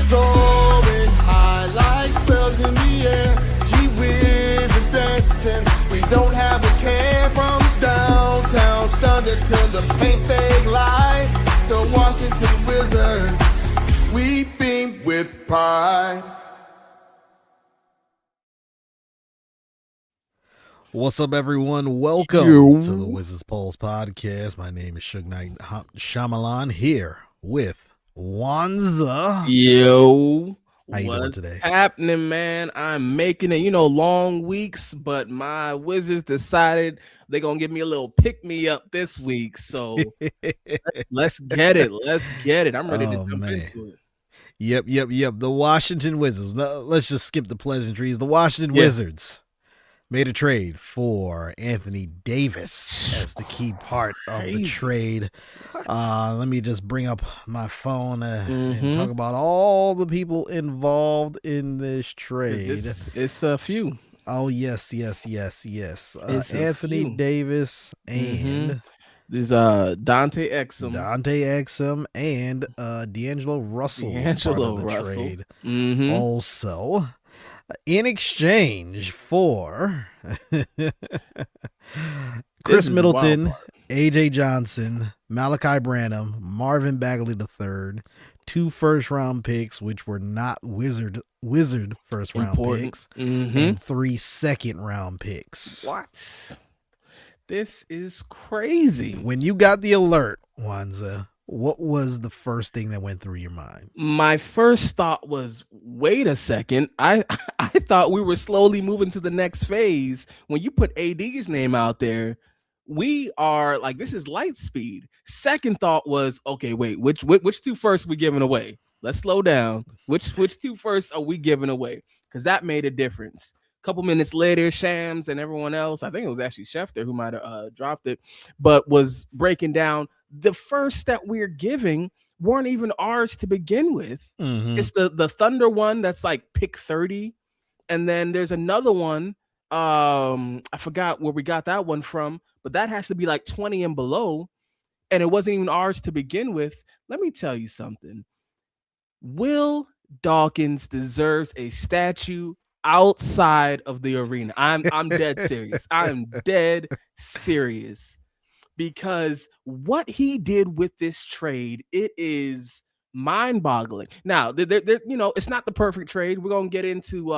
Soaring high like sparrows in the air. Gee whiz is dancing. We don't have a care from downtown Thunder to the paint they lie. The Washington Wizards, we beam with pride. What's up, everyone? Welcome to the Wizards Pulse podcast. My name is Suge Knight Shyamalan here with Wanza. Yo, how you doing today? What's happening, man? I'm making it, long weeks, but my Wizards decided they're going to give me a little pick-me-up this week, so let's get it. Let's get it. I'm ready to jump into it. Yep. The Washington Wizards. Let's just skip the pleasantries. The Washington Wizards made a trade for Anthony Davis as the key part of the trade. Let me just bring up my phone and talk about all the people involved in this trade. It's a few. Oh, yes. Anthony Davis and there's Dante Exum and D'Angelo Russell part of the trade. Also, in exchange for Chris Middleton, AJ Johnson, Malachi Branham, Marvin Bagley III, 2 first-round picks, which were not Wizard first-round picks, and 3 second-round picks. What? This is crazy. When you got the alert, Wanza, what was the first thing that went through your mind? My first thought was, wait a second. I thought we were slowly moving to the next phase. When you put AD's name out there, we are like, this is light speed. Second thought was, okay, wait, which 2 firsts we giving away? Let's slow down. Which 2 firsts are we giving away? Because that made a difference. A couple minutes later, Shams and everyone else, I think it was actually Schefter who might have dropped it, but was breaking down the first that we're giving weren't even ours to begin with. It's the Thunder one that's like pick 30. And then there's another one. I forgot where we got that one from, but that has to be like 20 and below. And it wasn't even ours to begin with. Let me tell you something. Will Dawkins deserves a statue outside of the arena. I'm dead serious. I'm dead serious. Because what he did with this trade, it is mind-boggling. Now, it's not the perfect trade. We're going to get into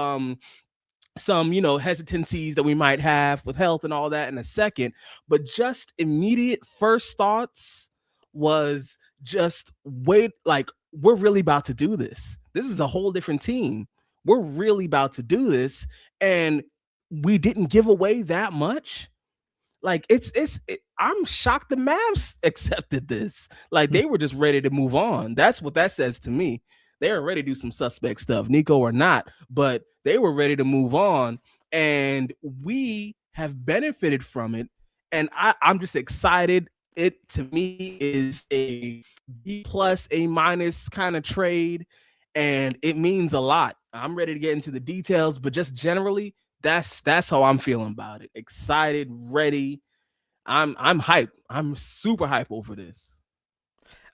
some, hesitancies that we might have with health and all that in a second. But just immediate first thoughts was just wait, like, we're really about to do this. This is a whole different team. We're really about to do this. And we didn't give away that much. Like, I'm shocked the Mavs accepted this. Like, they were just ready to move on. That's what that says to me. They were ready to do some suspect stuff, Nico or not, but they were ready to move on. And we have benefited from it. And I'm just excited. It, to me, is a B+, A- kind of trade. And it means a lot. I'm ready to get into the details, but just generally, that's how I'm feeling about it. Excited, ready. I'm hyped. I'm super hyped over this.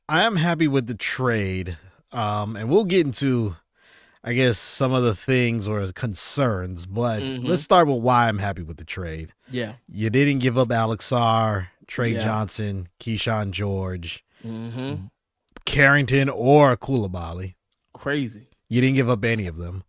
I am happy with the trade. And we'll get into, I guess, some of the things or concerns, but let's start with why I'm happy with the trade. Yeah. You didn't give up Alex Sarr, Trey Johnson, Keyshawn George, Carrington, or Koulibaly. Crazy. You didn't give up any of them.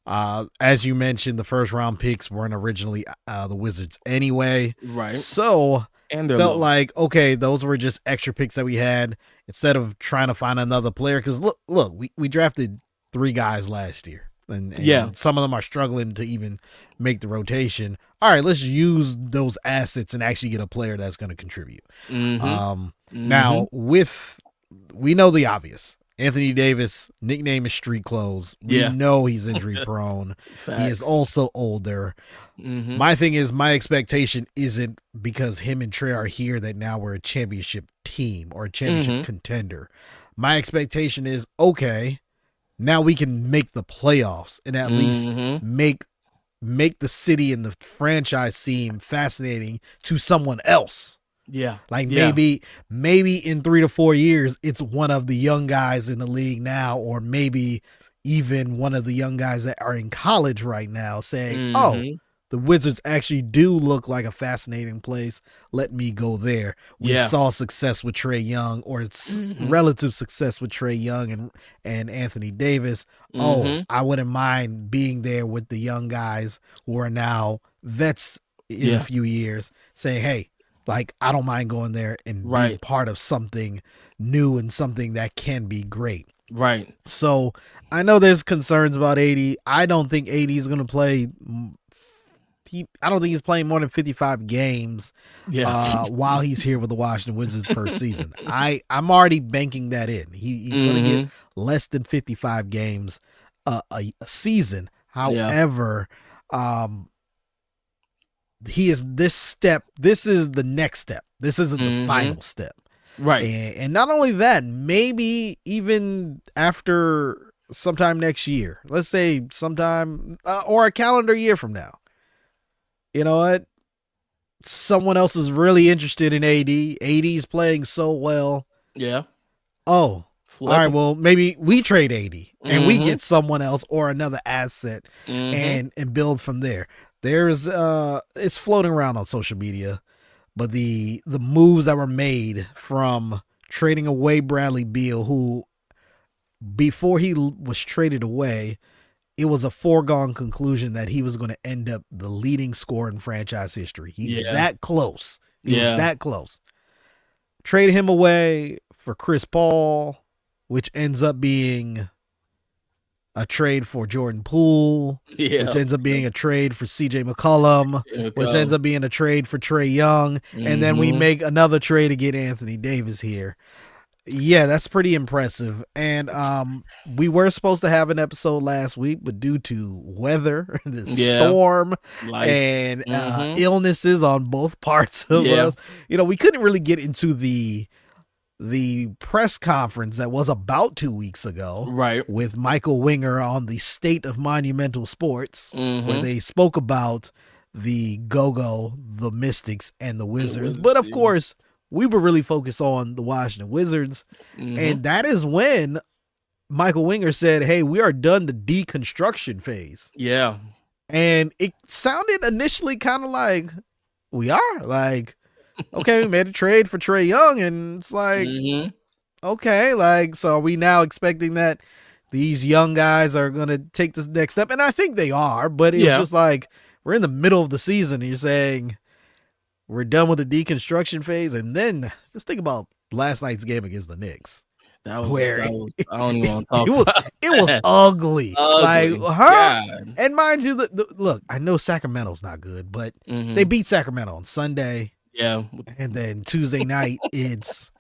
As you mentioned, the first round picks weren't originally the Wizards anyway. Right. So and felt like, okay, those were just extra picks that we had instead of trying to find another player. Because look, we drafted 3 guys last year. And some of them are struggling to even make the rotation. All right, let's use those assets and actually get a player that's going to contribute. Now, we know the obvious. Anthony Davis, nickname is street clothes. We know he's injury prone. He is also older. My thing is, my expectation isn't because him and Trey are here that now we're a championship team or a championship contender. My expectation is, okay, now we can make the playoffs and at least make the city and the franchise seem fascinating to someone else. Yeah. Like maybe in 3 to 4 years, it's one of the young guys in the league now, or maybe even one of the young guys that are in college right now saying, oh, Mm-hmm. the Wizards actually do look like a fascinating place. Let me go there. We Yeah. saw success with Trae Young, or it's Mm-hmm. relative success with Trae Young and Anthony Davis. Oh, Mm-hmm. I wouldn't mind being there with the young guys who are now vets in a Yeah. few years, saying, hey, like, I don't mind going there and being Right. part of something new and something that can be great. Right. So I know there's concerns about 80. I don't think 80 is going to play. I don't think he's playing more than 55 games Yeah. while he's here with the Washington Wizards per season. I'm already banking that in. He's going to get Mm-hmm. less than 55 games a season. Yeah. However, he is this step. This is the next step. This isn't the Mm-hmm. final step. Right. And not only that, maybe even after sometime next year, let's say sometime or a calendar year from now, you know what? Someone else is really interested in AD. AD is playing so well. Yeah. Oh, Flip all right. him. Well, maybe we trade AD and we Mhm. get someone else or another asset Mhm. and build from there. There's it's floating around on social media, but the moves that were made from trading away Bradley Beal, who before he was traded away, it was a foregone conclusion that he was going to end up the leading scorer in franchise history. He's Yeah. that close. He Yeah. was that close. Traded him away for Chris Paul, which ends up being a trade for Jordan Poole, Yeah. which ends up being a trade for CJ McCollum, which ends up being a trade for Trae Young, and then we Mhm. make another trade to get Anthony Davis here. Yeah, that's pretty impressive. And we were supposed to have an episode last week, but due to weather, the Yeah. storm, Life. and Mhm. illnesses on both parts of Yeah. us, we couldn't really get into the press conference that was about 2 weeks ago Right. with Michael Winger on the state of monumental sports, where Mhm. they spoke about the Go-Go, the Mystics, and the Wizards. Wizards, But of yeah. course, we were really focused on the Washington Wizards. Mhm. And that is when Michael Winger said, hey, we are done the deconstruction phase. Yeah. And it sounded initially kind of like, we are? Like, okay, we made a trade for Trae Young, and it's like, Mhm. okay, like, so are we now expecting that these young guys are going to take this next step? And I think they are, but it's Yeah. just like, we're in the middle of the season, and you're saying we're done with the deconstruction phase. And then just think about last night's game against the Knicks. That was. Where I don't even want to talk it was, about it was that. ugly. Ugly. Like, huh? God. And mind you, look, I know Sacramento's not good, but Mhm. they beat Sacramento on Sunday. Yeah. And then Tuesday night, it's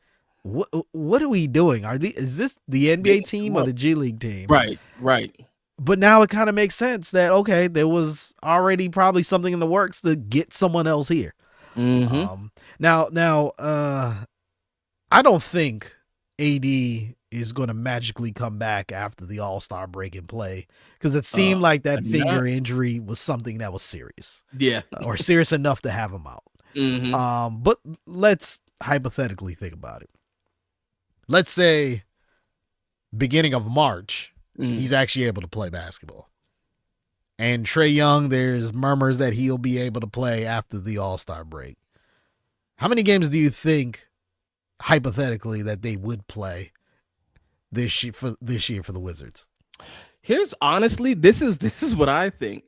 what are we doing? Is this the NBA team or the G League team? Right. Right. But now it kind of makes sense that, okay, there was already probably something in the works to get someone else here. Mhm. Now, I don't think AD is going to magically come back after the All-Star break and play, because it seemed like that finger injury was something that was serious. Yeah. Or serious enough to have him out. Mhm. But let's hypothetically think about it. Let's say beginning of March, he's actually able to play basketball. And Trae Young, there's murmurs that he'll be able to play after the All-Star break. How many games do you think, hypothetically, that they would play this year for the Wizards? Here's honestly, this is what I think.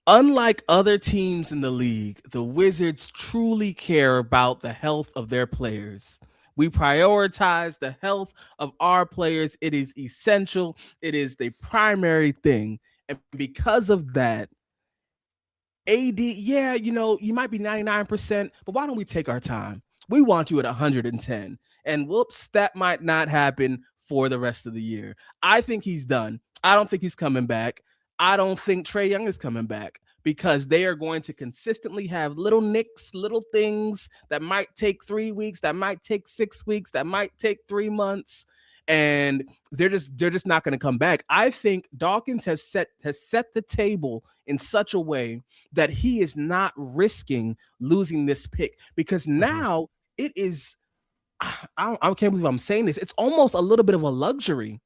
Unlike other teams in the league, the Wizards truly care about the health of their players. We prioritize the health of our players. It is essential. It is the primary thing. And because of that, AD, yeah, you might be 99%, but why don't we take our time? We want you at 110. And whoops, that might not happen for the rest of the year. I think he's done. I don't think he's coming back. I don't think Trae Young is coming back, because they are going to consistently have little nicks, little things that might take 3 weeks, that might take 6 weeks, that might take 3 months, and they're just not going to come back. I think Dawkins has set the table in such a way that he is not risking losing this pick, because now it is, I can't believe I'm saying this, it's almost a little bit of a luxury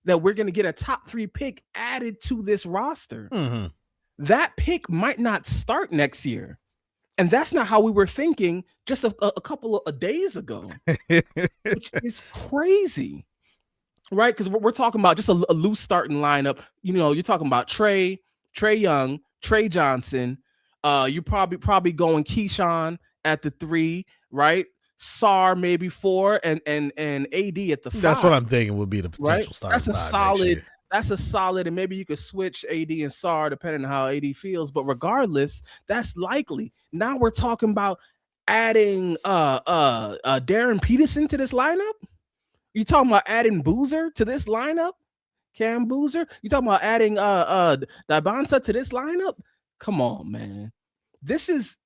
that we're going to get a top 3 pick added to this roster. Mm-hmm. That pick might not start next year. And that's not how we were thinking just a couple of days ago, which is crazy, right? Because we're talking about just a loose starting lineup. You know, you're talking about Trae Young, Trey Johnson. You're probably going Keyshawn at the 3, right? Sar maybe 4, and AD at the 5. That's what I'm thinking would be the potential start. That's a solid. That's a solid, and maybe you could switch AD and Sar depending on how AD feels. But regardless, that's likely. Now we're talking about adding Darren Peterson to this lineup. You talking about adding Boozer to this lineup? Cam Boozer? You talking about adding Dabansa to this lineup? Come on, man.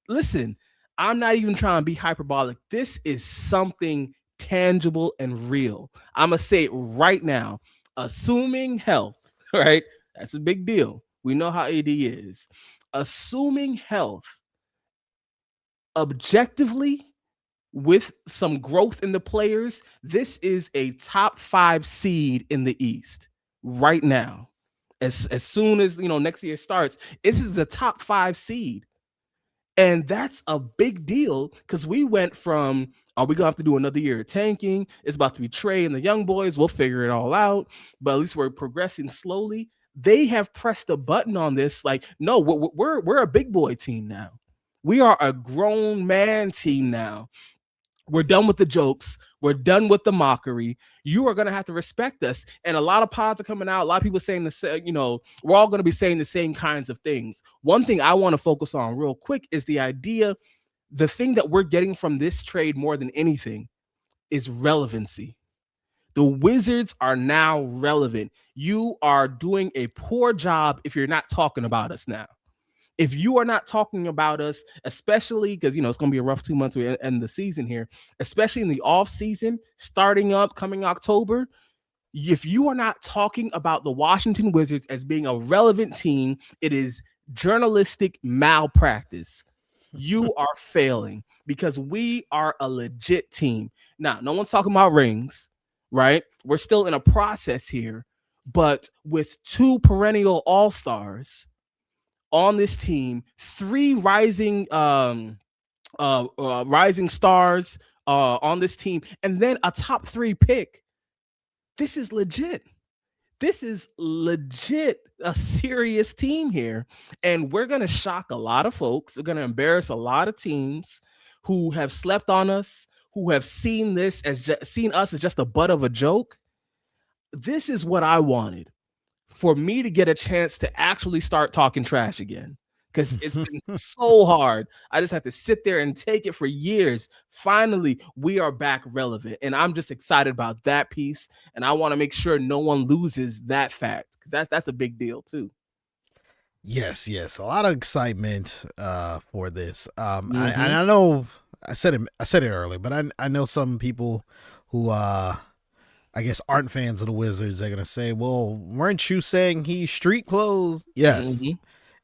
Listen, I'm not even trying to be hyperbolic. This is something tangible and real. I'm going to say it right now. Assuming health, right? That's a big deal. We know how AD is. Assuming health, objectively, with some growth in the players, this is a top 5 seed in the East right now. As soon as, next year starts, this is a top 5 seed. And that's a big deal because we went from, are we going to have to do another year of tanking? It's about to be Trae and the young boys. We'll figure it all out. But at least we're progressing slowly. They have pressed a button on this. Like, no, we're a big boy team now. We are a grown man team now. We're done with the jokes. We're done with the mockery. You are going to have to respect us. And a lot of pods are coming out. A lot of people saying we're all going to be saying the same kinds of things. One thing I want to focus on real quick is the thing that we're getting from this trade more than anything is relevancy. The Wizards are now relevant. You are doing a poor job if you're not talking about us now. If you are not talking about us, especially because, it's going to be a rough 2 months to end the season here, especially in the off season, starting up coming October, if you are not talking about the Washington Wizards as being a relevant team, it is journalistic malpractice. You are failing because we are a legit team. Now, no one's talking about rings, right? We're still in a process here, but with 2 perennial all-stars on this team, 3 rising stars on this team, and then a top 3 pick. This is legit. This is legit a serious team here, and we're gonna shock a lot of folks. We're gonna embarrass a lot of teams who have slept on us, who have seen us as just a butt of a joke. This is what I wanted. For me to get a chance to actually start talking trash again, because it's been so hard. I just have to sit there and take it for years. Finally, we are back relevant, and I'm just excited about that piece, and I want to make sure no one loses that fact, because that's a big deal too. Yes, a lot of excitement for this. I know I said it earlier, but I know some people who I guess aren't fans of the Wizards. They're gonna say, "Well, weren't you saying he's street clothes?" Yes,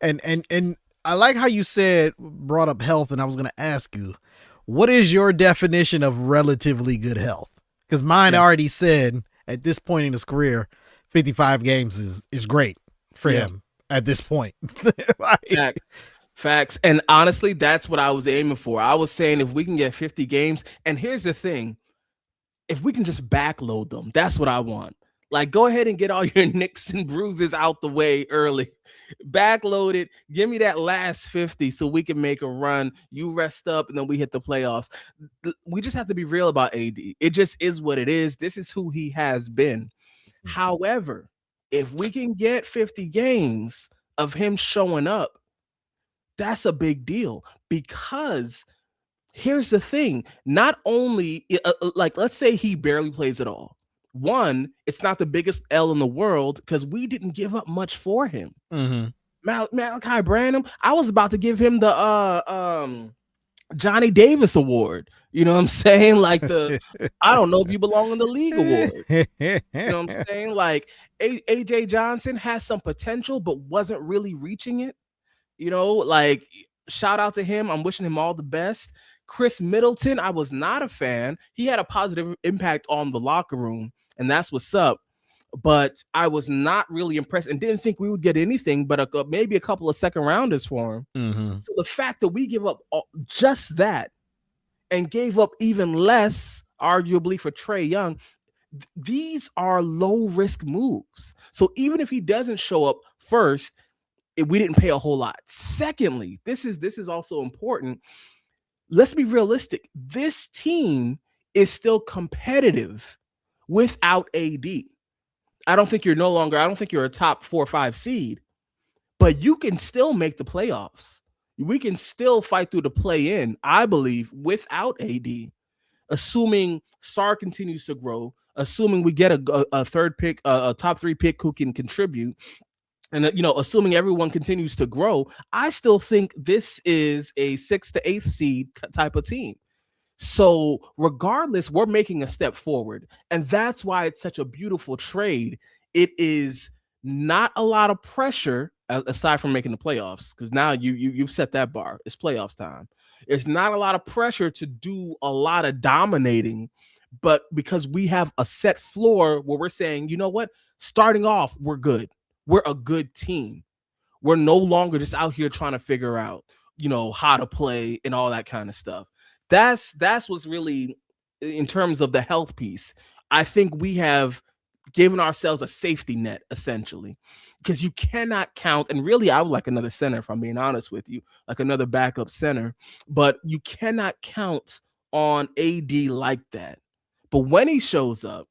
and I like how you brought up health, and I was gonna ask you, what is your definition of relatively good health? Because mine already said at this point in his career, 55 games is great for him at this point. Facts, and honestly, that's what I was aiming for. I was saying if we can get 50 games, and here's the thing. If we can just backload them, that's what I want. Like, go ahead and get all your nicks and bruises out the way early. Backload it. Give me that last 50 so we can make a run. You rest up, and then we hit the playoffs. We just have to be real about AD. It just is what it is. This is who he has been. However, if we can get 50 games of him showing up, that's a big deal, because here's the thing. Not only, let's say he barely plays at all. One, it's not the biggest L in the world because we didn't give up much for him. Malachi Branham, I was about to give him the Johnny Davis Award. You know what I'm saying? Like I don't know if you belong in the league award. You know what I'm saying? Like AJ Johnson has some potential, but wasn't really reaching it. Like, shout out to him. I'm wishing him all the best. Chris Middleton, I was not a fan. He had a positive impact on the locker room, and that's what's up. but I was not really impressed and didn't think we would get anything but maybe a couple of second rounders for him. Mm-hmm. So the fact that we give up just that and gave up even less, arguably, for Trae Young, these are low risk moves. So even if he doesn't show up first, we didn't pay a whole lot. Secondly, this is also important. Let's be realistic. This team is still competitive without AD. I don't think you're a top 4 or 5 seed, but you can still make the playoffs. We can still fight through the play-in, I believe, without AD, assuming Sar continues to grow, assuming we get a third pick, a top 3 pick who can contribute, and assuming everyone continues to grow. I still think this is a 6th to 8th seed type of team. So regardless, we're making a step forward. And that's why it's such a beautiful trade. It is not a lot of pressure aside from making the playoffs, because now you've set that bar. It's playoffs time. It's not a lot of pressure to do a lot of dominating, but because we have a set floor where we're saying, you know what, starting off, we're good. We're a good team. We're no longer just out here trying to figure out, how to play and all that kind of stuff. That's what's really, in terms of the health piece, I think we have given ourselves a safety net, essentially, because you cannot count. And really, I would like another center, if I'm being honest with you, like another backup center. But you cannot count on AD like that. But when he shows up,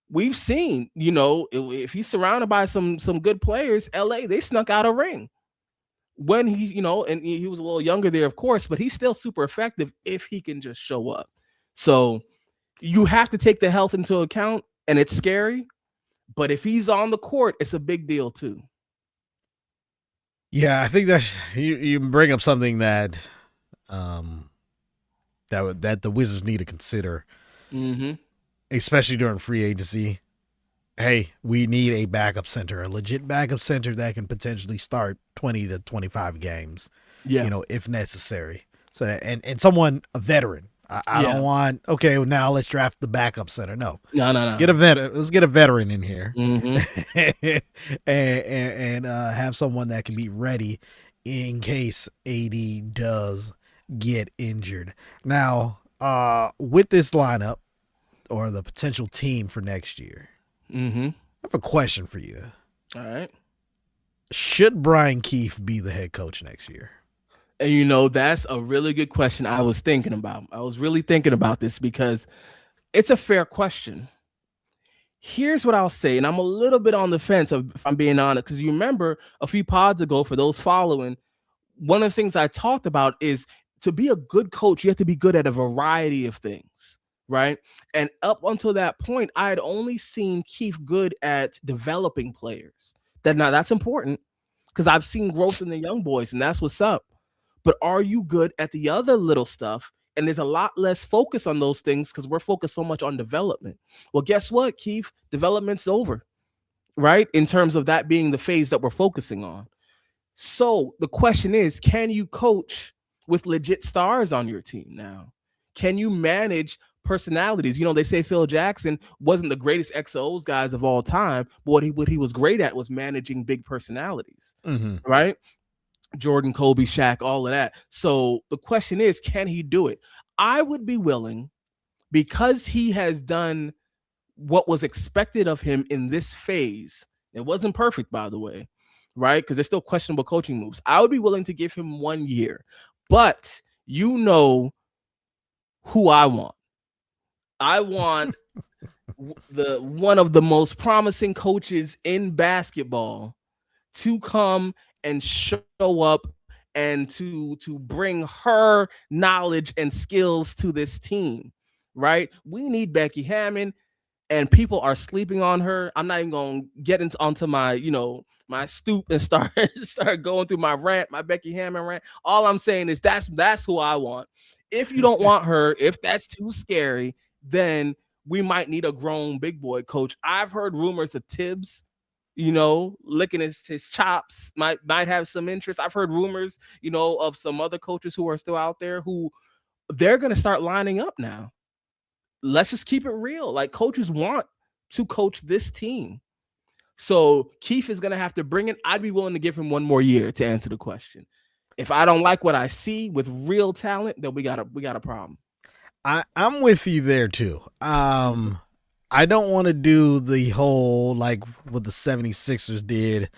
we've seen, if he's surrounded by some good players, LA, they snuck out a ring. When he, and he was a little younger there, of course, but he's still super effective if he can just show up. So you have to take the health into account, and it's scary. But if he's on the court, it's a big deal too. Yeah, I think that you bring up something that that the Wizards need to consider, especially during free agency. Hey, we need a backup center, a legit backup center that can potentially start 20 to 25 games, if necessary. So, and someone, a veteran. I don't want, okay, well, now let's draft the backup center. No. Let's get a veteran in here, and have someone that can be ready in case AD does get injured. Now, with this lineup or the potential team for next year, I have a question for you. All right. Should Brian Keefe be the head coach next year? And that's a really good question. I was really thinking about this because it's a fair question. Here's what I'll say, and I'm a little bit on the fence, if I'm being honest, because you remember a few pods ago, for those following, one of the things I talked about is to be a good coach, you have to be good at a variety of things. Right. And up until that point, I had only seen Keefe good at developing players. That's important because I've seen growth in the young boys, and that's what's up. But are you good at the other little stuff? And there's a lot less focus on those things because we're focused so much on development. Well, guess what, Keefe? Development's over, right? In terms of that being the phase that we're focusing on. So the question is, can you coach with legit stars on your team now? Can you manage personalities? They say Phil Jackson wasn't the greatest XOs guys of all time, but what he was great at was managing big personalities, right? Jordan, Kobe, Shaq, all of that. So the question is, can he do it? I would be willing, because he has done what was expected of him in this phase. It wasn't perfect, by the way, right? Because there's still questionable coaching moves. I would be willing to give him 1 year, but who I want. I want one of the most promising coaches in basketball to come and show up and to bring her knowledge and skills to this team, right? We need Becky Hammond, and people are sleeping on her. I'm not even going to get onto my, my stoop and start going through my rant, my Becky Hammond rant. All I'm saying is that's who I want. If you don't want her, if that's too scary, then we might need a grown big boy coach. I've heard rumors of Tibbs, licking his chops, might have some interest. I've heard rumors, of some other coaches who are still out there who they're going to start lining up now. Let's just keep it real. Like, coaches want to coach this team. So Keith is going to have to bring in. I'd be willing to give him 1 more year to answer the question. If I don't like what I see with real talent, then we got a problem. I'm with you there too. I don't want to do the whole like what the 76ers did,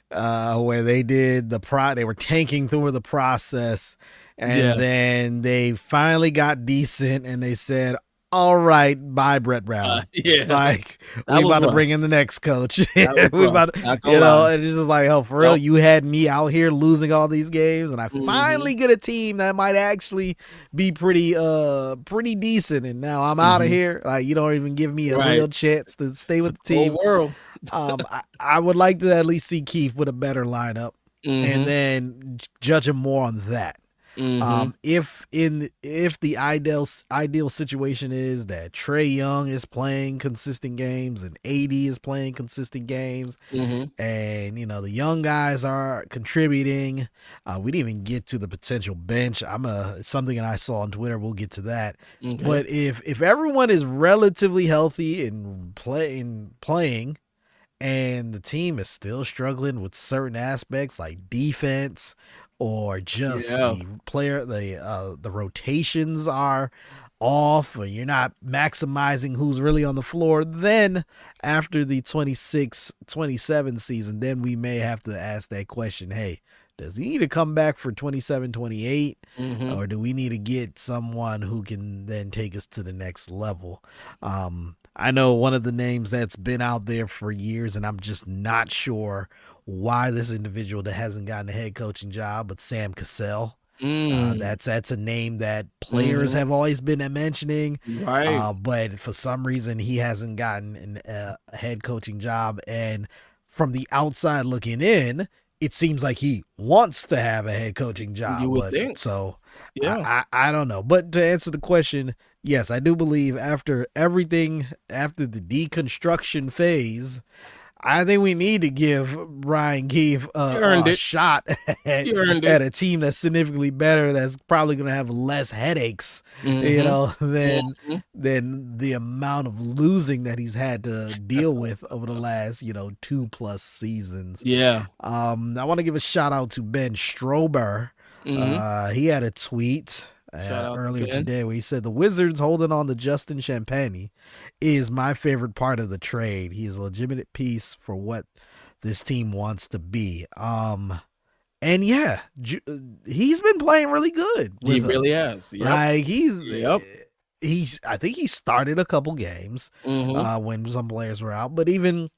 where they did they were tanking through the process, and then they finally got decent, and they said, "All right, bye, Brett Brown." Like we about to bring in the next coach. We about to, and it's just like, oh, for real, you had me out here losing all these games, and I finally get a team that might actually be pretty decent, and now I'm out of here. Like you don't even give me a real chance to stay with the team. World. I would like to at least see Keith with a better lineup, and then judge him more on that. If the ideal situation is that Trae Young is playing consistent games and AD is playing consistent games, and the young guys are contributing, we didn't even get to the potential bench. Something that I saw on Twitter. We'll get to that. But if everyone is relatively healthy and playing, and the team is still struggling with certain aspects like defense, or just the rotations are off, or you're not maximizing who's really on the floor, then after the 26-27 season, then we may have to ask that question, hey, does he need to come back for 27-28, or do we need to get someone who can then take us to the next level? I know one of the names that's been out there for years, and I'm just not sure why this individual that hasn't gotten a head coaching job, but Sam Cassell. That's a name that players have always been mentioning, but for some reason he hasn't gotten a head coaching job. And from the outside looking in, it seems like he wants to have a head coaching job. You would think. So I don't know. But to answer the question, yes, I do believe after the deconstruction phase, I think we need to give Ryan Keefe a shot at a team that's significantly better, that's probably going to have less headaches, than the amount of losing that he's had to deal with over the last, 2+ seasons. Yeah. I want to give a shout out to Ben Strober. He had a tweet earlier today where he said the Wizards holding on to Justin Champagnie is my favorite part of the trade. He is a legitimate piece for what this team wants to be. And yeah, he's been playing really good. He really has. Yep. Like I think he started a couple games when some players were out, but even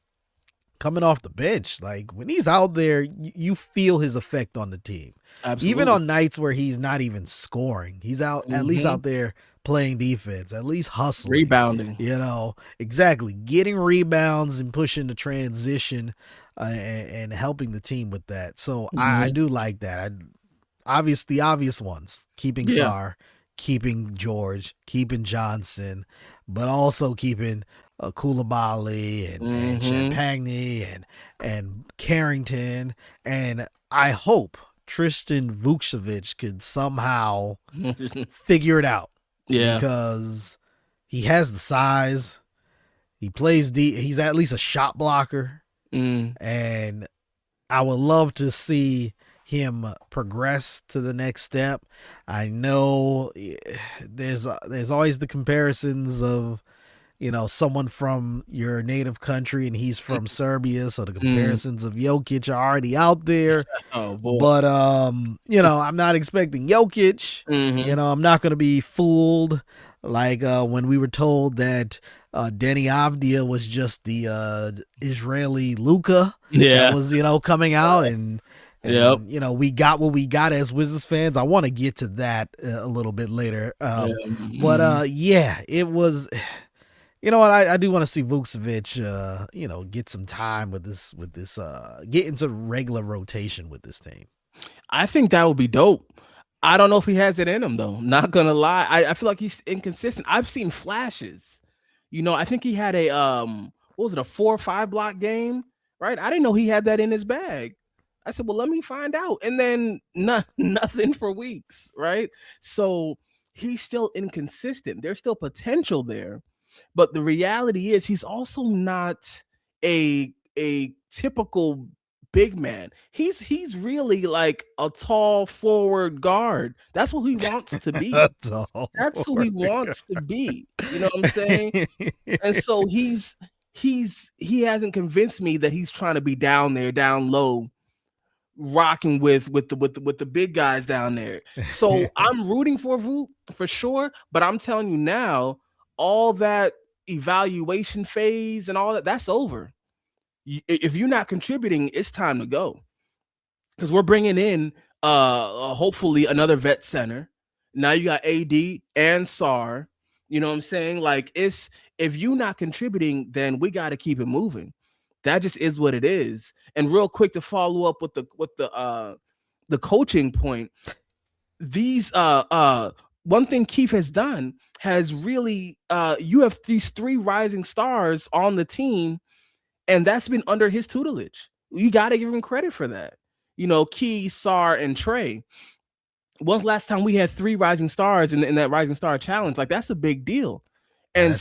coming off the bench, like when he's out there, you feel his effect on the team. Absolutely. Even on nights where he's not even scoring, he's out at least out there playing defense, at least hustling, rebounding. Exactly, getting rebounds and pushing the transition and helping the team with that. So I do like that. The obvious ones: keeping Sarr, keeping George, keeping Johnson, but also keeping Koulibaly and Champagnie and Carrington, and I hope Tristan Vukcevic could somehow figure it out. Yeah, because he has the size, he plays he's at least a shot blocker, and I would love to see him progress to the next step. I know there's always the comparisons of someone from your native country and he's from Serbia, so the comparisons of Jokic are already out there. Oh boy. But I'm not expecting Jokic. I'm not going to be fooled like when we were told that Deni Avdija was just the Israeli Luka that was coming out, and we got what we got as Wizards fans. I want to get to that a little bit later. But it was. You know what? I do want to see Vukcevic, get some time with this, get into regular rotation with this team. I think that would be dope. I don't know if he has it in him though. Not gonna lie, I feel like he's inconsistent. I've seen flashes. I think he had a 4 or 5 block game, right? I didn't know he had that in his bag. I said, well, let me find out, and then nothing for weeks, right? So he's still inconsistent. There's still potential there. But the reality is he's also not a typical big man. He's really like a tall forward guard. That's what he wants to be. That's who he wants to be. You know what I'm saying? And so he hasn't convinced me that he's trying to be down there, down low, rocking with the big guys down there. So I'm rooting for Vooch for sure, but I'm telling you now, all that evaluation phase and all that's over. If you're not contributing, it's time to go, because we're bringing in hopefully another vet center. Now you got AD and SAR. You know what I'm saying? Like, if you're not contributing, then we got to keep it moving. That just is what it is. And real quick to follow up with the coaching point, these one thing Keith has done has really you have these 3 rising stars on the team, and that's been under his tutelage. You got to give him credit for that. You know, Key, SAR, and Trey. When's the last time we had 3 rising stars in that rising star challenge? Like, that's a big deal. And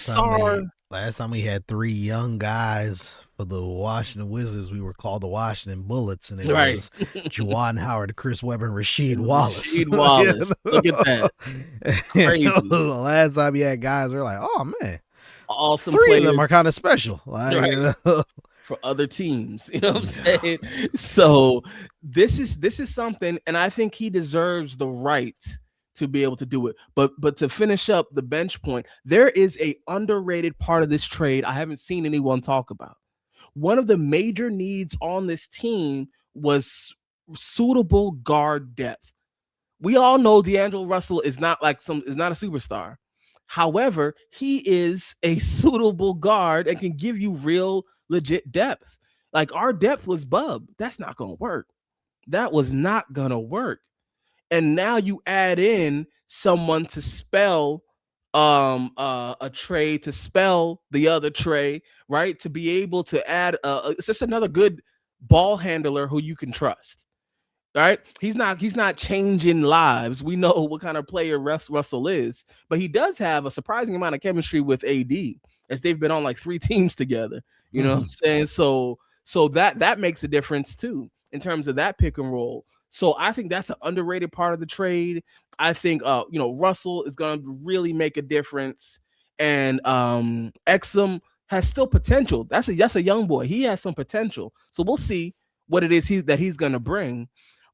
last time we had 3 young guys for the Washington Wizards, we were called the Washington Bullets, and it was Juwan Howard, Chris Webber, and Rasheed Wallace. Rasheed Wallace. Look at that. Crazy. The last time you had guys, we're like, oh man, awesome. 3 players. of them are kind of special. Like, for other teams, you know what I'm saying? So this is something, and I think he deserves the right to be able to do it. But to finish up the bench point, there is a underrated part of this trade I haven't seen anyone talk about. One of the major needs on this team was suitable guard depth. We all know D'Angelo Russell is not a superstar. However, he is a suitable guard and can give you real legit depth. Like, our depth was Bub. That's not going to work. That was not going to work. And now you add in someone to spell a Trey, to spell the other Trey, right? To be able to add it's just another good ball handler who you can trust. Right? He's not changing lives. We know what kind of player Russell is, but he does have a surprising amount of chemistry with AD, as they've been on like 3 teams together. You know what I'm saying? So that makes a difference too in terms of that pick and roll. So I think that's an underrated part of the trade. I think Russell is going to really make a difference, and Exum has still potential. That's a young boy. He has some potential. So we'll see what it is that he's going to bring.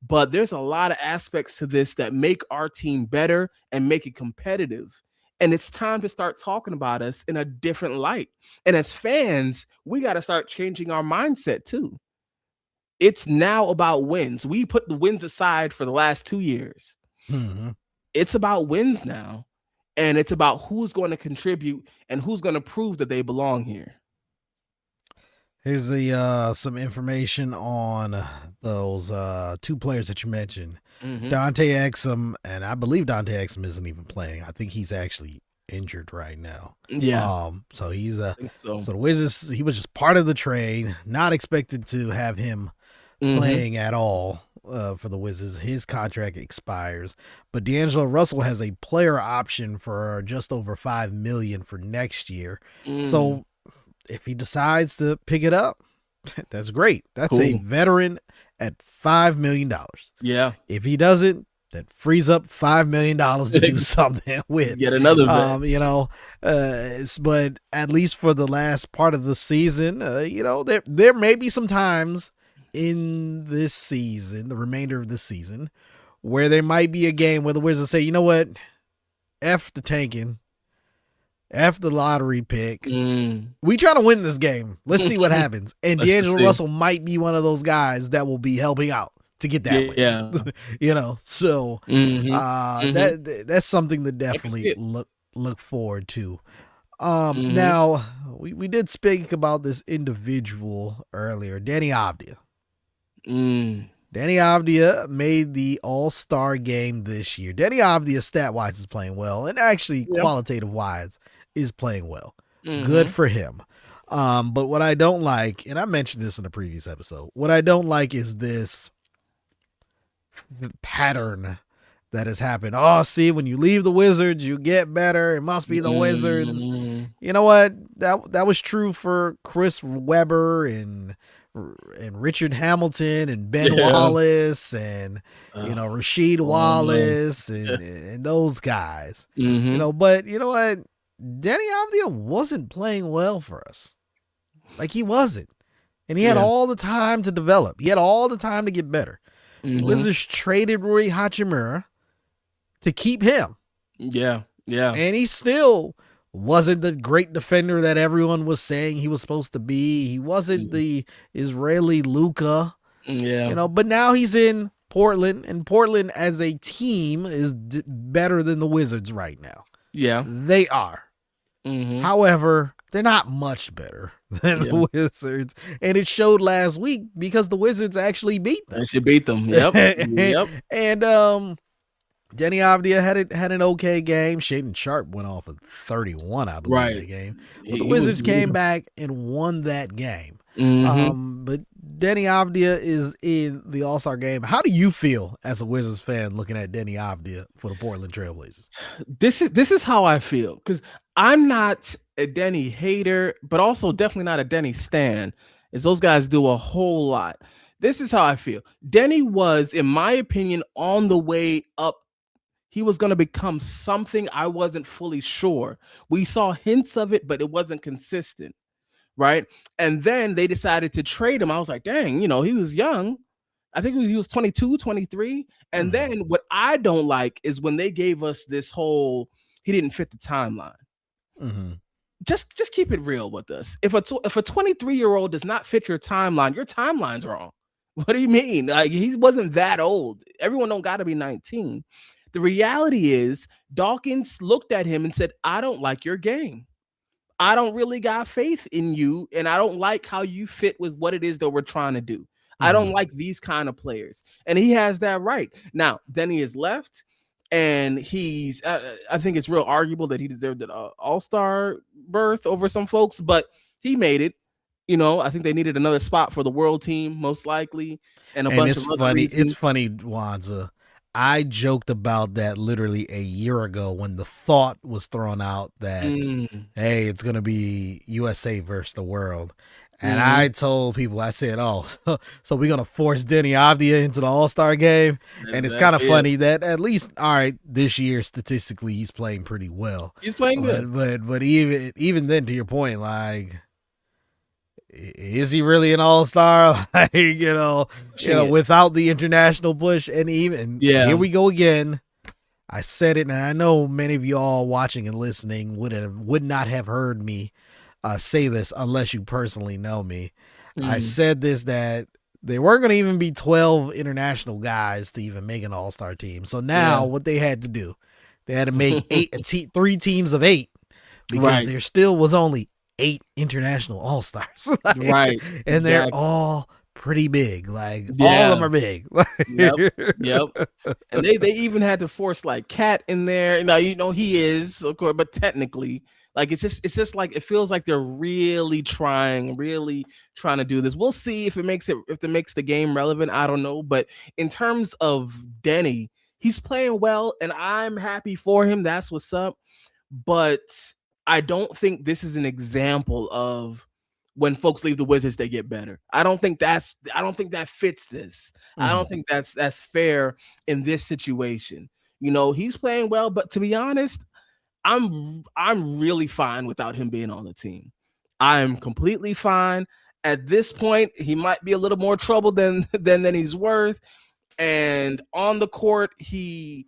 But there's a lot of aspects to this that make our team better and make it competitive. And it's time to start talking about us in a different light. And as fans, we got to start changing our mindset too. It's now about wins. We put the wins aside for the last 2 years. Mm-hmm. It's about wins now. And it's about who's going to contribute and who's going to prove that they belong here. Here's some information on those 2 players that you mentioned. Mm-hmm. Dante Exum, and I believe Dante Exum isn't even playing. I think he's actually injured right now. Yeah. So he's so the Wizards, he was just part of the trade, not expected to have him playing at all for the Wizards. His contract expires, but D'Angelo Russell has a player option for just over $5 million for next year. So if he decides to pick it up, that's great. That's cool. A veteran at $5 million. Yeah. If he doesn't, that frees up $5 million to do something with. Get another but at least for the last part of the season, there may be some times in this season, the remainder of the season, where there might be a game where the Wizards say, you know what, F the tanking, F the lottery pick. We try to win this game. Let's see what happens. And D'Angelo Russell might be one of those guys that will be helping out to get that win. Yeah. So that's something to definitely look forward to. Now we did speak about this individual earlier, Deni Avdija. Deni Avdija made the All-Star game this year. Deni Avdija, stat-wise, is playing well, and actually qualitative-wise is playing well. Good for him. But what I don't like, and I mentioned this in a previous episode, what I don't like is this pattern that has happened. Oh, see, when you leave the Wizards, you get better. It must be the Wizards. You know what? That was true for Chris Webber and Richard Hamilton and Ben Wallace and Rasheed Wallace and those guys. But you know what? Deni Avdija wasn't playing well for us. Like, he wasn't. And he had all the time to develop. He had all the time to get better. The Wizards traded Rui Hachimura to keep him. Yeah. And he still wasn't the great defender that everyone was saying he was supposed to be. He wasn't the Israeli Luka. But now he's in Portland, and Portland as a team is better than the Wizards right now. They are. However, they're not much better than the Wizards, and it showed last week because the Wizards actually beat them. They should beat them. And Deni Avdija had an okay game. Shaedon Sharpe went off of 31, I believe, that game. But the Wizards came back and won that game. But Deni Avdija is in the All-Star game. How do you feel as a Wizards fan looking at Deni Avdija for the Portland Trailblazers? This is how I feel, because I'm not a Deni hater, but also definitely not a Deni stan, as those guys do a whole lot. This is how I feel. Deni was, in my opinion, on the way up. He was going to become something I wasn't fully sure. We saw hints of it, but it wasn't consistent. Right. And then they decided to trade him. I was like, dang, he was young. I think he was 22, 23. And then what I don't like is when they gave us this whole, he didn't fit the timeline. Just keep it real with us. If a 23-year-old does not fit your timeline's wrong. What do you mean? Like, he wasn't that old. Everyone don't got to be 19. The reality is Dawkins looked at him and said, I don't like your game. I don't really got faith in you, and I don't like how you fit with what it is that we're trying to do. I don't like these kind of players. And he has that right. Now, Deni is left, and he's I think it's real arguable that he deserved an all-star berth over some folks, but he made it. I think they needed another spot for the world team, most likely, and bunch of other reasons. It's funny, Wanza. I joked about that literally a year ago when the thought was thrown out that, hey, it's going to be USA versus the world. And I told people, I said, oh, so we're going to force Deni Avdija into the All-Star game? And it's kind of funny that at least, all right, this year, statistically, he's playing pretty well. He's playing good. But even then, to your point, like, is he really an all-star? Like, without the international push, and even here we go again. I said it, and I know many of y'all watching and listening would not have heard me say this unless you personally know me. I said this, that there weren't going to even be 12 international guys to even make an all-star team. So now what they had to do, they had to make 3 teams of 8 because there still was only 8 international all-stars. Right. And they're all pretty big. Like, all of them are big. Yep. And they even had to force like Cat in there. Now, he is, of course, but technically, like, it's just like, it feels like they're really trying to do this. We'll see if it makes the game relevant. I don't know. But in terms of Deni, he's playing well, and I'm happy for him. That's what's up. But I don't think this is an example of when folks leave the Wizards, they get better. I don't think that fits this. I don't think that's fair in this situation. He's playing well, but to be honest, I'm really fine without him being on the team. I'm completely fine. At this point, he might be a little more trouble than he's worth. And on the court, he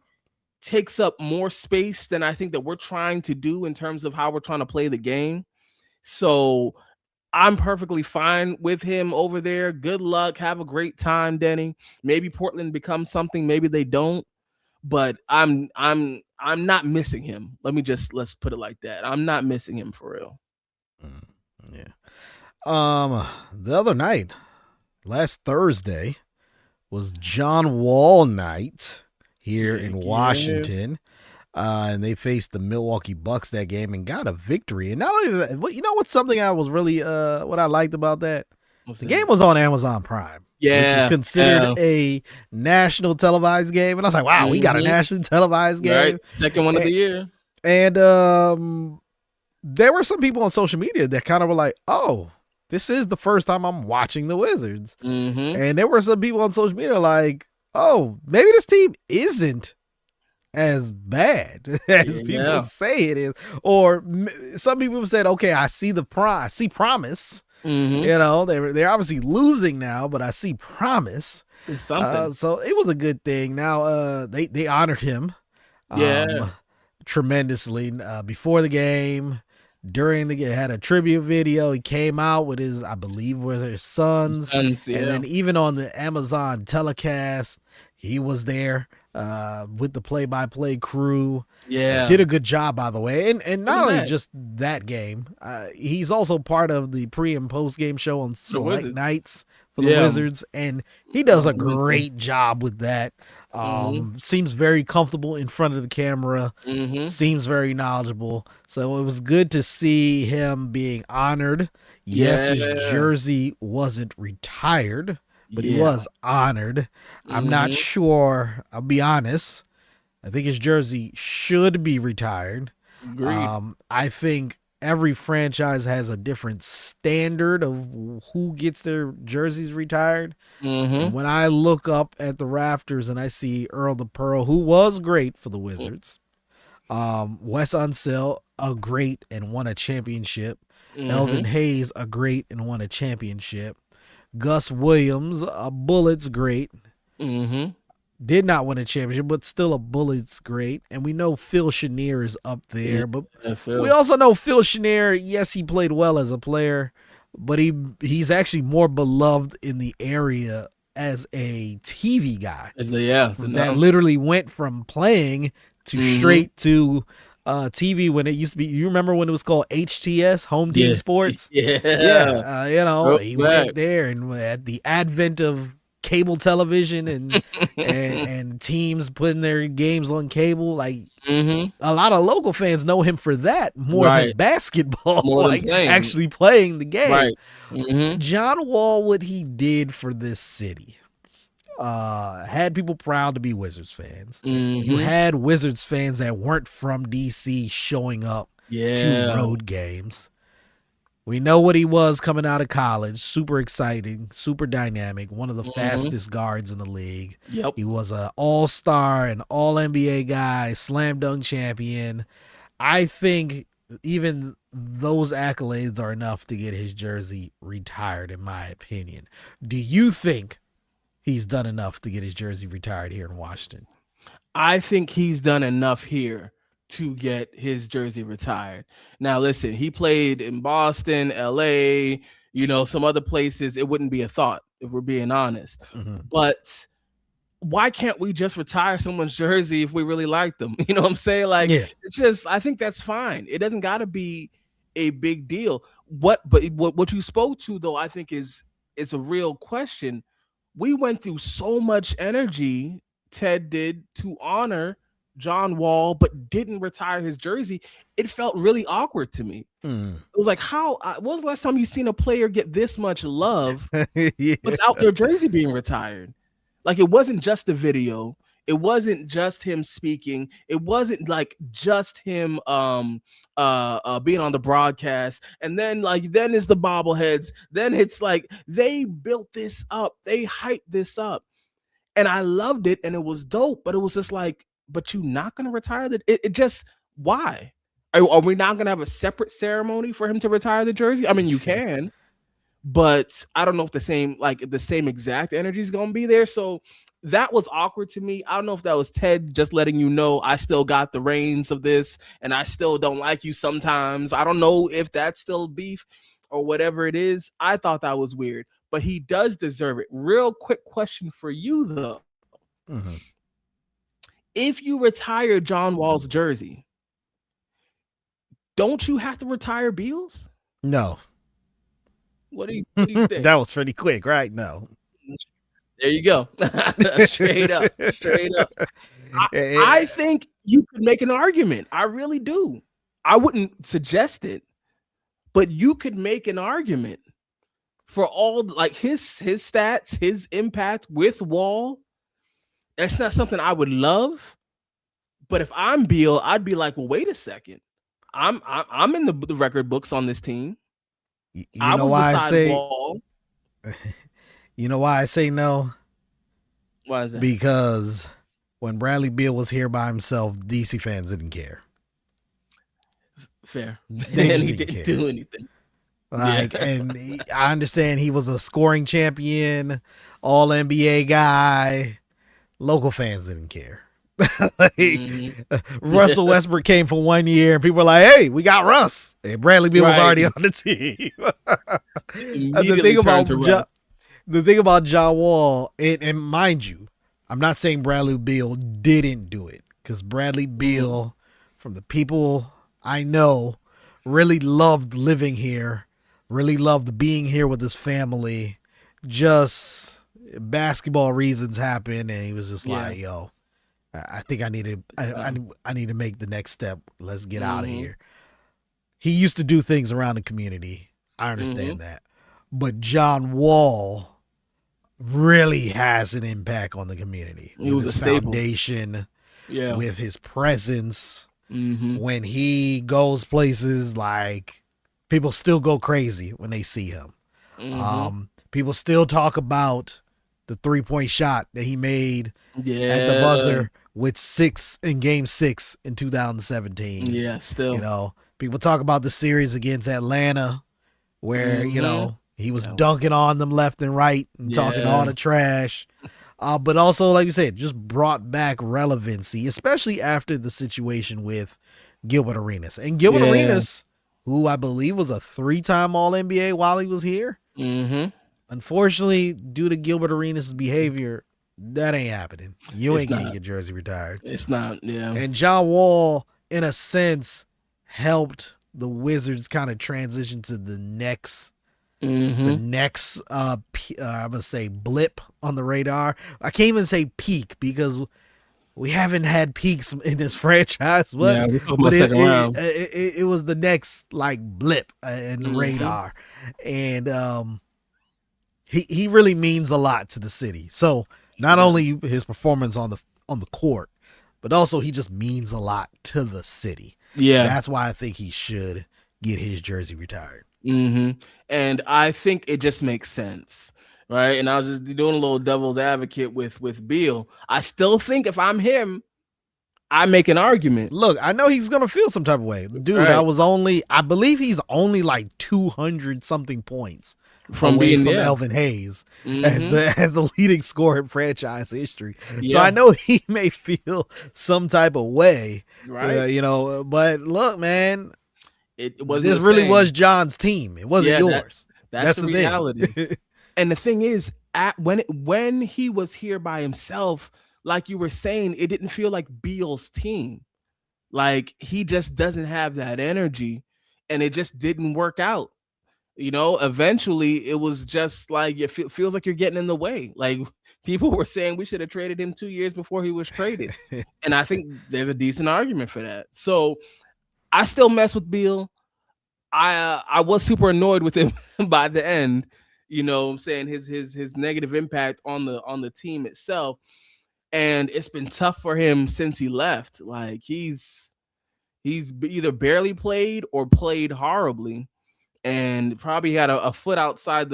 takes up more space than I think that we're trying to do in terms of how we're trying to play the game. So I'm perfectly fine with him over there. Good luck. Have a great time, Deni. Maybe Portland becomes something. Maybe they don't. But I'm not missing him. Let's put it like that. I'm not missing him for real. The other night, last Thursday, was John Wall night here in Washington. And they faced the Milwaukee Bucks that game and got a victory. And not only that, what's something I was really what I liked about that? The game was on Amazon Prime. which is considered a national televised game. And I was like, wow, we got a nationally televised game. Right. Second one of the year. And there were some people on social media that kind of were like, oh, this is the first time I'm watching the Wizards. And there were some people on social media like, oh, maybe this team isn't as bad as people say it is. Or some people said, okay, I see promise. You know, they're obviously losing now, but I see promise. It's something. So it was a good thing. Now they honored him tremendously before the game. During the game, had a tribute video. He came out with his, I believe, was his sons. And then even on the Amazon telecast, he was there with the play-by-play crew. Did a good job, by the way. And not only just that game, he's also part of the pre and post game show on select nights for the Wizards, and he does a great job with that. Seems very comfortable in front of the camera. Seems very knowledgeable. So it was good to see him being honored. Yes, his jersey wasn't retired, but he was honored. I'm not sure. I'll be honest. I think his jersey should be retired. I think every franchise has a different standard of who gets their jerseys retired. And when I look up at the rafters and I see Earl the Pearl, who was great for the Wizards, Wes Unseld, a great and won a championship, Elvin Hayes, a great and won a championship, Gus Williams, a Bullets great, did not win a championship, but still a Bullets great. And we know Phil Chenier is up there, but we also know Phil Chenier, yes, he played well as a player, but he's actually more beloved in the area as a TV guy. That literally went from playing to straight to TV when it used to be. You remember when it was called HTS, Home Team Sports? You know, he went there, and at the advent of cable television and teams putting their games on cable, like a lot of local fans know him for that more than basketball, actually playing the game. John Wall, what he did for this city, had people proud to be Wizards fans. You had Wizards fans that weren't from DC showing up to road games. We know what he was coming out of college. Super exciting, super dynamic, one of the fastest guards in the league. He was an all-star, an all-NBA guy, slam dunk champion. I think even those accolades are enough to get his jersey retired, in my opinion. Do you think he's done enough to get his jersey retired here in Washington? I think he's done enough here to get his jersey retired. Now, listen, he played in Boston, LA, you know, some other places. It wouldn't be a thought, if we're being honest. But why can't we just retire someone's jersey if we really like them? You know what I'm saying? Like, it's just, I think that's fine. It doesn't got to be a big deal. But what you spoke to, though, I think is a real question. We went through so much energy, Ted did, to honor John Wall, but didn't retire his jersey. It felt really awkward to me. It was like, when was the last time you seen a player get this much love without their jersey being retired? Like, it wasn't just the video. It wasn't just him speaking. It wasn't like just him being on the broadcast. And then it's the bobbleheads. Then it's like they built this up. They hyped this up. And I loved it, and it was dope, but it was just like, but you're not going to retire it just, why? Are we not going to have a separate ceremony for him to retire the jersey? I mean, you can, but I don't know if the same exact energy is going to be there. So that was awkward to me. I don't know if that was Ted just letting you know, I still got the reins of this, and I still don't like you sometimes. I don't know if that's still beef or whatever it is. I thought that was weird, but he does deserve it. Real quick question for you, though. If you retire John Wall's jersey, don't you have to retire Beal's? No. What do you think? That was pretty quick, right? No. There you go. Straight up. I think you could make an argument. I really do. I wouldn't suggest it, but you could make an argument for all like his stats, his impact with Wall, that's not something I would love. But if I'm Beal, I'd be like, well, wait a second. I'm in the record books on this team. You know why I say Wall. You know why I say no? Why is that? Because when Bradley Beal was here by himself, DC fans didn't care. Fair. They and just he didn't didn't do anything. Like, I understand he was a scoring champion, all NBA guy. Local fans didn't care. Russell Westbrook came for 1 year, and people were like, "Hey, we got Russ." And Bradley Beal was already on the team. The thing about John Wall, and mind you, I'm not saying Bradley Beal didn't do it, because Bradley Beal, from the people I know, really loved living here, really loved being here with his family. Just basketball reasons happened, and he was just like, "Yo, I think I need to make the next step. Let's get out of here." He used to do things around the community. I understand that. But John Wall really has an impact on the community. He was his a staple. Foundation, with his presence. When he goes places, like, people still go crazy when they see him. People still talk about the 3-point shot that he made at the buzzer with Game 6 in 2017. Yeah, still. You know, people talk about the series against Atlanta where, you know, he was dunking on them left and right and talking all the trash. But also, like you said, just brought back relevancy, especially after the situation with Gilbert Arenas. And Gilbert Arenas, who I believe was a 3-time All-NBA while he was here, unfortunately, due to Gilbert Arenas' behavior, that ain't happening. You ain't getting your jersey retired. It's not, And John Wall, in a sense, helped the Wizards kind of transition to the next I'm gonna say blip on the radar. I can't even say peak, because we haven't had peaks in this franchise. But it was the next like blip in the radar, and he really means a lot to the city. So not only his performance on the court, but also he just means a lot to the city. That's why I think he should get his jersey retired. And I think it just makes sense, right? And I was just doing a little devil's advocate with Beal. I still think if I'm him, I make an argument. Look, I know he's gonna feel some type of way, dude. Right. I believe he's only like 200 something points from Elvin Hayes as the leading scorer in franchise history. So I know he may feel some type of way, right? You know, but look, man. It wasn't. This really was John's team. It wasn't yours. That's the reality. And the thing is, when he was here by himself, like you were saying, it didn't feel like Beal's team. Like, he just doesn't have that energy, and it just didn't work out. You know, eventually it was just like, it feels like you're getting in the way. Like, people were saying we should have traded him 2 years before he was traded. And I think there's a decent argument for that. So I still mess with Beal. I was super annoyed with him by the end, you know what I'm saying, his negative impact on the team itself. And it's been tough for him since he left. Like, he's either barely played or played horribly, and probably had a foot outside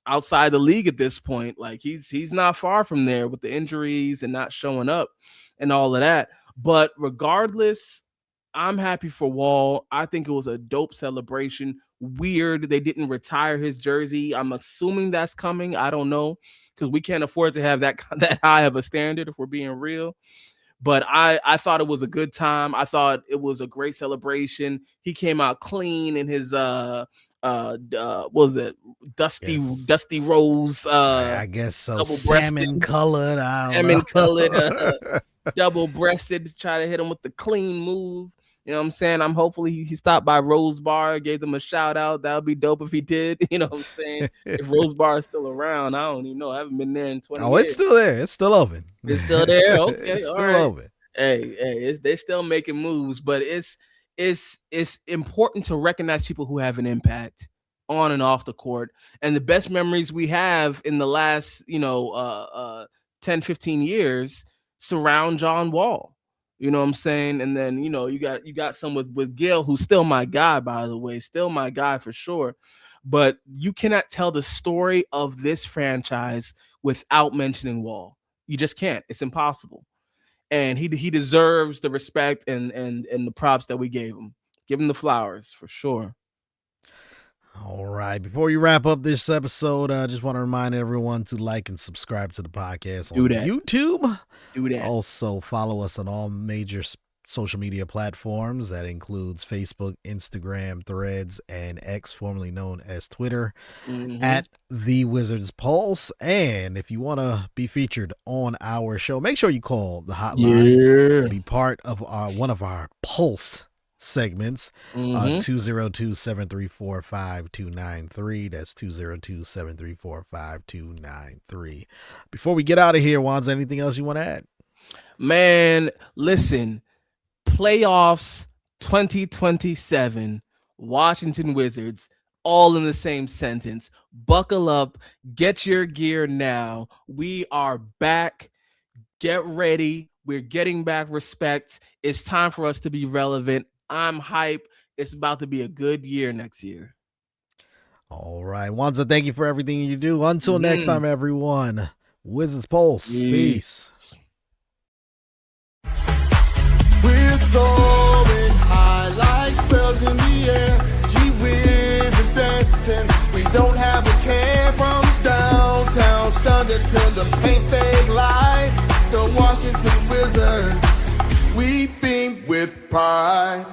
outside the league at this point. Like, he's not far from there with the injuries and not showing up and all of that. But regardless, I'm happy for Wall. I think it was a dope celebration. Weird they didn't retire his jersey. I'm assuming that's coming. I don't know, because we can't afford to have that high of a standard if we're being real. But I thought it was a good time. I thought it was a great celebration. He came out clean in his what was it? Dusty Rose. I guess so. Salmon colored. Double-breasted to try to hit him with the clean move. You know what I'm saying? I'm hopefully he stopped by Rose Bar, gave them a shout out. That would be dope if he did. You know what I'm saying? If Rose Bar is still around, I don't even know. I haven't been there in 20 years. Oh, it's still there. It's still open. It's still there. Okay, it's still open. Hey, they're still making moves, but it's important to recognize people who have an impact on and off the court. And the best memories we have in the last, 10, 15 years surround John Wall. You know what I'm saying? And then, you got some with Gil, who's still my guy, by the way, still my guy for sure. But you cannot tell the story of this franchise without mentioning Wall. You just can't. It's impossible. And he deserves the respect and the props that we gave him. Give him the flowers for sure. All right. Before you wrap up this episode, I just want to remind everyone to like and subscribe to the podcast on YouTube. Do that. Also, follow us on all major social media platforms. That includes Facebook, Instagram, Threads, and X, formerly known as Twitter, at The Wizards Pulse. And if you want to be featured on our show, make sure you call the hotline to be part of one of our Pulse segments. 202-734-5293. That's 202-734-5293. Before we get out of here, Wanza, anything else you want to add? Man, listen, playoffs 2027, Washington Wizards, all in the same sentence. Buckle up, get your gear now. We are back. Get ready. We're getting back respect. It's time for us to be relevant. I'm hype. It's about to be a good year next year. All right. Wanza, thank you for everything you do. Until next time, everyone. Wizards Pulse. Peace. We're soaring high like sparrows in the air. Gee whiz is dancing. We don't have a care from downtown Thunder to the paint they glide. The Washington Wizards, we beam with pride.